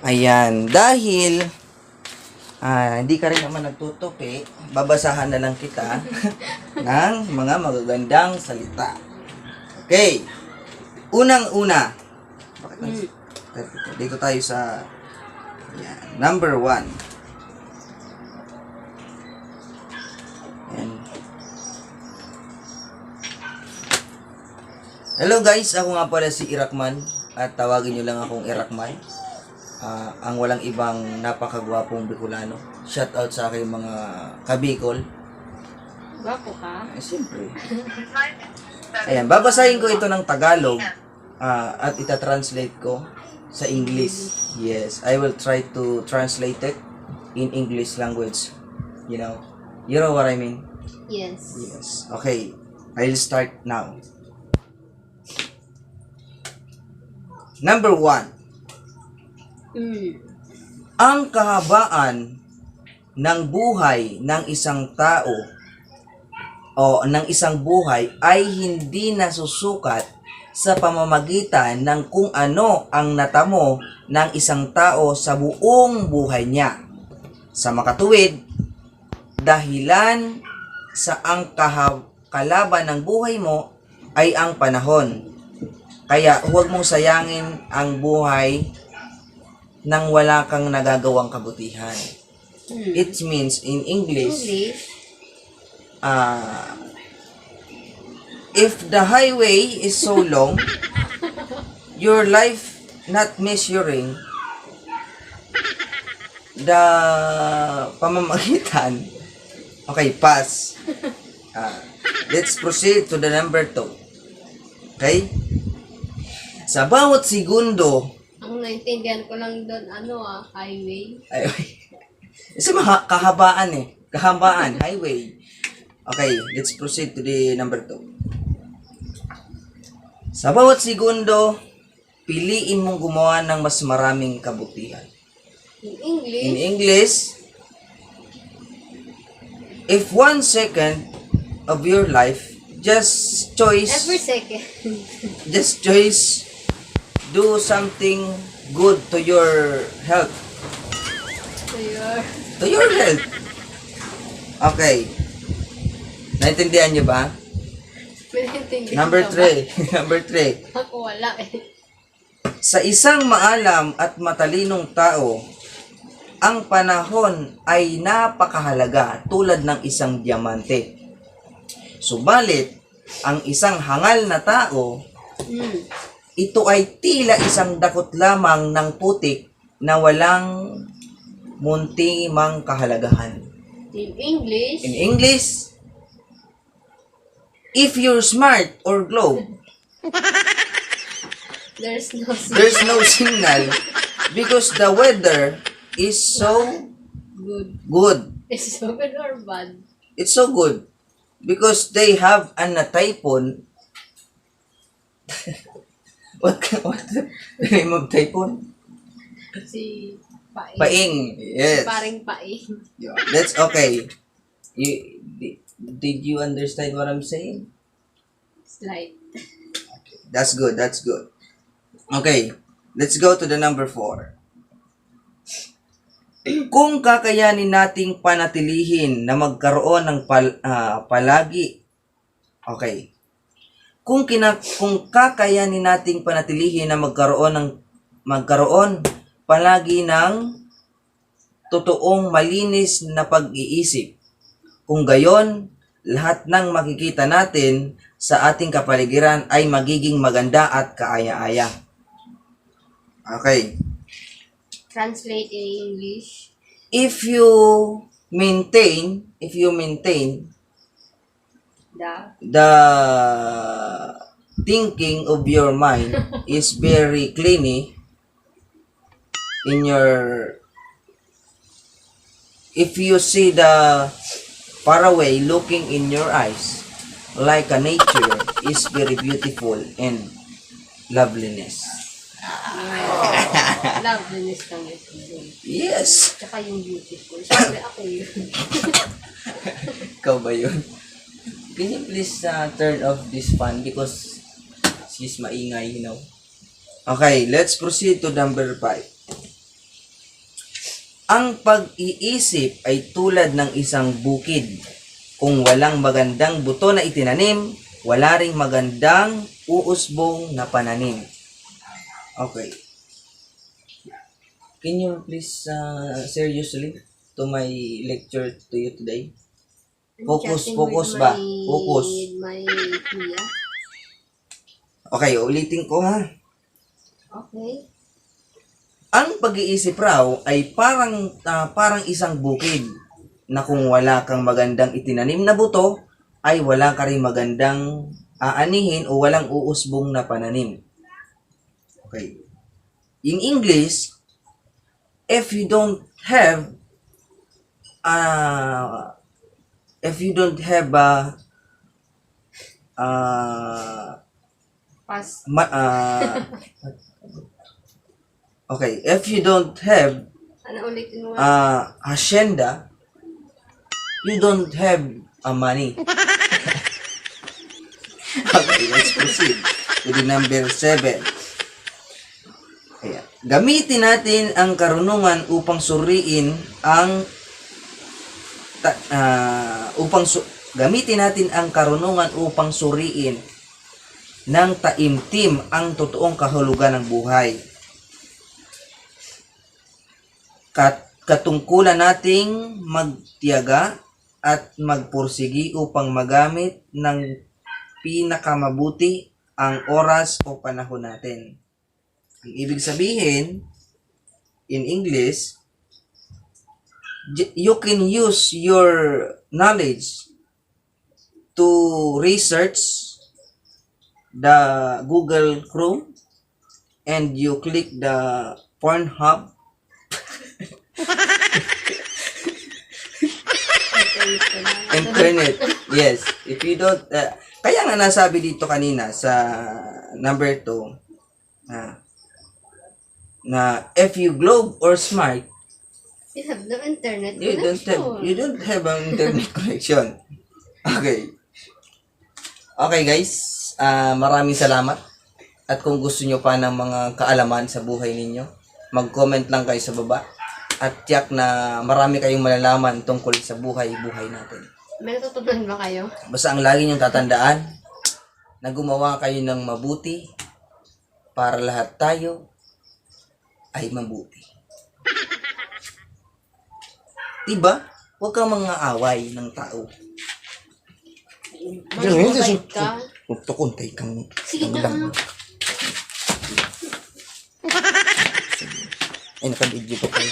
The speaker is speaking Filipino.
Ayan, dahil hindi ka rin naman nagtutupi, babasahan na lang kita ng mga magagandang salita. Okay. Unang-una. Dito tayo sa number 1. Ayan. Hello guys, ako nga pala si Irakman at tawagin nyo lang akong Irakman. Ang walang ibang napakagwapong Bicolano. Shout out sa aking mga kabikol. Gwapo ka? Siyempre. Ayan, babasahin ko ito ng Tagalog at itatranslate ko sa English. Yes, I will try to translate it in English language. You know what I mean? Yes. Yes. Okay, I'll start now. Number 1. Ang kahabaan ng buhay ng isang tao o ng isang buhay ay hindi nasusukat sa pamamagitan ng kung ano ang natamo ng isang tao sa buong buhay niya. Sa makatuwid, dahilan sa ang kalaban ng buhay mo ay ang panahon. Kaya huwag mong sayangin ang buhay nang wala kang nagagawang kabutihan. It means in English, if the highway is so long, your life not measuring the pamamagitan. Okay, pass. Let's proceed to the number 2. Okay? Sa bawat segundo, Ang naintindihan ko lang doon, highway. Isa kahabaan Kahabaan, highway. Okay, let's proceed to the number 2. Sa bawat segundo, piliin mong gumawa ng mas maraming kabutihan. In English, if 1 second of your life, just choice, Every second. just choice, do something good to your health. To your health. Okay. Naintindihan niyo ba? Number 3. Number 3. Ako wala Sa isang maalam at matalinong tao, ang panahon ay napakahalaga tulad ng isang diamante. Subalit, ang isang hangal na tao, ito ay tila isang dakot lamang ng putik na walang munti mang kahalagahan. In English, if you're smart or globe, there's no there's no signal because the weather is so good. It's so good or bad? It's so good because they have a typhoon. What the name of typhoon? Si Paing. Paing. Yes. Paring Paing. Yeah, that's okay. Did you understand what I'm saying? Slide. Okay. That's good. That's good. Okay. Let's go to the number 4. Kung kakayanin nating panatilihin na magkaroon ng palagi. Okay. Kung kakayanin nating panatilihin na magkaroon palagi ng totoong malinis na pag-iisip. Kung gayon, lahat ng makikita natin sa ating kapaligiran ay magiging maganda at kaaya-aya. Okay. Translate in English. If you maintain the thinking of your mind is very clean if you see the far away looking in your eyes like a nature is very beautiful and loveliness. Loveliness lang yun. Yes. Tsaka yung beautiful. Siyempre ako yun. Ikaw ba yun? Can you please turn off this fan because she's maingay, Okay, let's proceed to number 5. Ang pag-iisip ay tulad ng isang bukid. Kung walang magandang buto na itinanim, wala ring magandang uusbong na pananim. Okay. Can you please seriously to my lecture to you today? Focus, Chatting focus with ba? my- Focus. with my kuya. Okay, ulitin ko ha. Okay. Ang pag-iisip raw ay parang isang bukid na kung wala kang magandang itinanim na buto, ay wala ka rin magandang aanihin o walang uusbong na pananim. Okay. In English, if you don't have Pass. okay, if you don't have Ano ulitin mo? hacienda, you don't have money. Okay, let's proceed to the number 7. Ayan. Gamitin natin ang karunungan upang suriin ang gamitin natin ang karunungan upang suriin ng taimtim ang totoong kahulugan ng buhay. Katungkulan nating magtiyaga at magpursigi upang magamit ng pinakamabuti ang oras o panahon natin. Ang ibig sabihin, in English, you can use your knowledge to research the Google Chrome and you click the Pornhub. Internet. Yes. If you don't, kaya nga nasabi dito kanina sa number 2, na if you globe or smart, You have no internet you don't have an internet connection. Okay. Okay guys, maraming salamat. At kung gusto nyo pa ng mga kaalaman sa buhay ninyo, mag-comment lang kayo sa baba. At tiyak na marami kayong malalaman tungkol sa buhay-buhay natin. May natutunan ba kayo? Basta ang lagi nyong tatandaan, na gumawa kayo ng mabuti para lahat tayo ay mabuti. Diba? Huwag kang mga away ng tao. Mag-invite ka. Tukuntay kang Sige na. Ay, nakabidyo pa kayo.